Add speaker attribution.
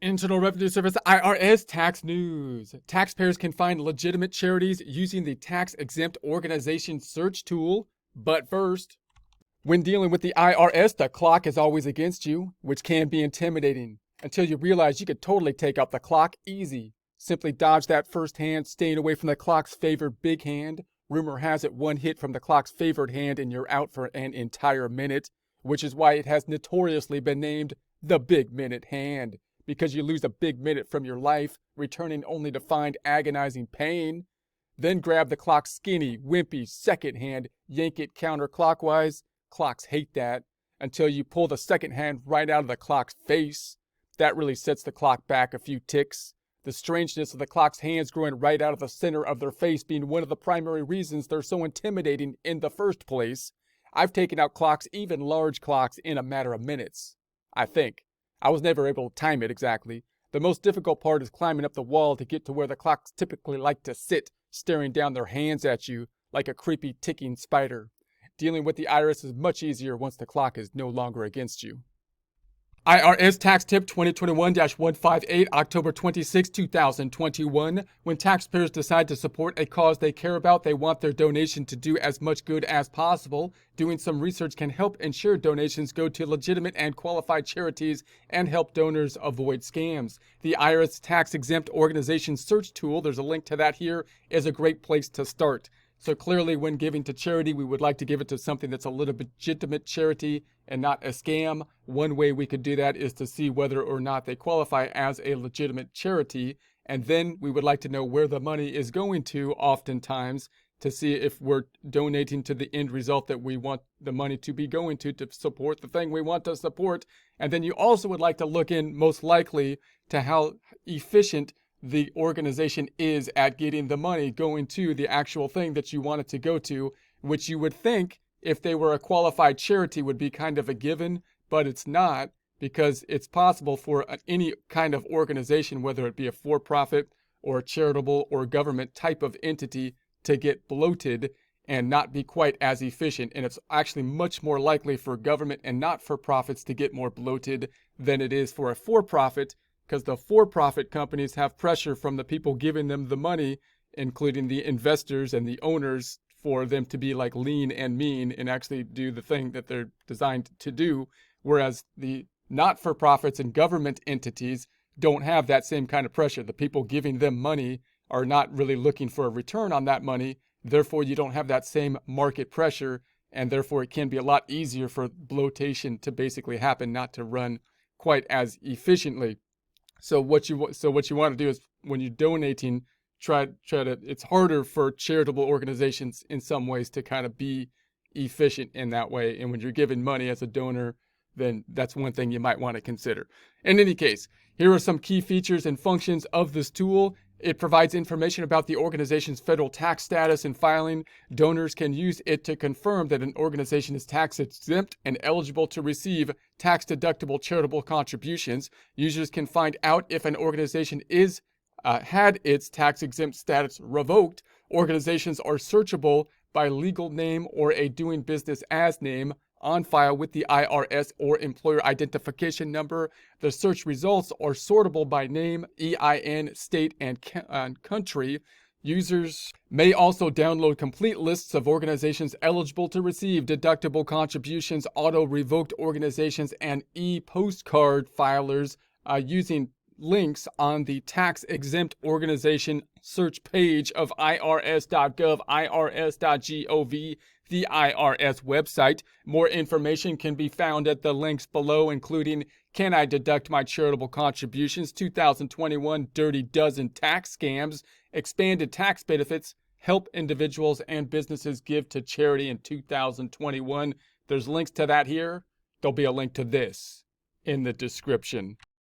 Speaker 1: Internal Revenue Service IRS tax news. Taxpayers can find legitimate charities using the Tax Exempt Organization Search tool. But first, when dealing with the IRS, the clock is always against you, which can be intimidating until you realize you could totally take out the clock easy. Simply dodge that first hand, staying away from the clock's favored big hand. Rumor has it one hit from the clock's favored hand and you're out for an entire minute, which is why it has notoriously been named the Big Minute Hand. Because you lose a big minute from your life, returning only to find agonizing pain. Then grab the clock's skinny, wimpy second hand, yank it counterclockwise. Clocks hate that. Until you pull the second hand right out of the clock's face. That really sets the clock back a few ticks. The strangeness of the clock's hands growing right out of the center of their face being one of the primary reasons they're so intimidating in the first place. I've taken out clocks, even large clocks, in a matter of minutes. I think. I was never able to time it exactly. The most difficult part is climbing up the wall to get to where the clocks typically like to sit, staring down their hands at you like a creepy ticking spider. Dealing with the IRS is much easier once the clock is no longer against you. IRS Tax Tip 2021-158, October 26, 2021. When taxpayers decide to support a cause they care about, they want their donation to do as much good as possible. Doing some research can help ensure donations go to legitimate and qualified charities and help donors avoid scams. The IRS Tax Exempt Organization Search tool, there's a link to that here, is a great place to start. So clearly, when giving to charity, we would like to give it to something that's a legitimate charity and not a scam. One way we could do that is to see whether or not they qualify as a legitimate charity. And then we would like to know where the money is going to, oftentimes, to see if we're donating to the end result that we want the money to be going to support the thing we want to support. And then you also would like to look in, most likely, to how efficient the organization is at getting the money going to the actual thing that you want it to go to, which you would think, if they were a qualified charity, would be kind of a given, but it's not, because it's possible for any kind of organization, whether it be a for-profit or a charitable or government type of entity, to get bloated and not be quite as efficient. And it's actually much more likely for government and not-for-profits to get more bloated than it is for a for-profit, because the for-profit companies have pressure from the people giving them the money, including the investors and the owners, for them to be like lean and mean and actually do the thing that they're designed to do. Whereas the not-for-profits and government entities don't have that same kind of pressure. The people giving them money are not really looking for a return on that money. Therefore, you don't have that same market pressure, and therefore it can be a lot easier for bloatation to basically happen, not to run quite as efficiently. So what you want to do is, when you're donating, try to, it's harder for charitable organizations in some ways to kind of be efficient in that way. And when you're giving money as a donor, then that's one thing you might want to consider. In any case, here are some key features and functions of this tool. It provides information about the organization's federal tax status and filing. Donors can use it to confirm that an organization is tax exempt and eligible to receive tax-deductible charitable contributions. Users can find out if an organization had its tax-exempt status revoked. Organizations are searchable by legal name or a doing business as name on file with the IRS or employer identification number. The search results are sortable by name, EIN, state, and country. Users may also download complete lists of organizations eligible to receive deductible contributions, auto-revoked organizations, and e-postcard filers using links on the Tax Exempt Organization Search page of irs.gov, irs.gov, the IRS website. More information can be found at the links below, including Can I Deduct My Charitable Contributions, 2021 Dirty Dozen Tax Scams, Expanded Tax Benefits, Help Individuals and Businesses Give to Charity in 2021. There's links to that here. There'll be a link to this in the description.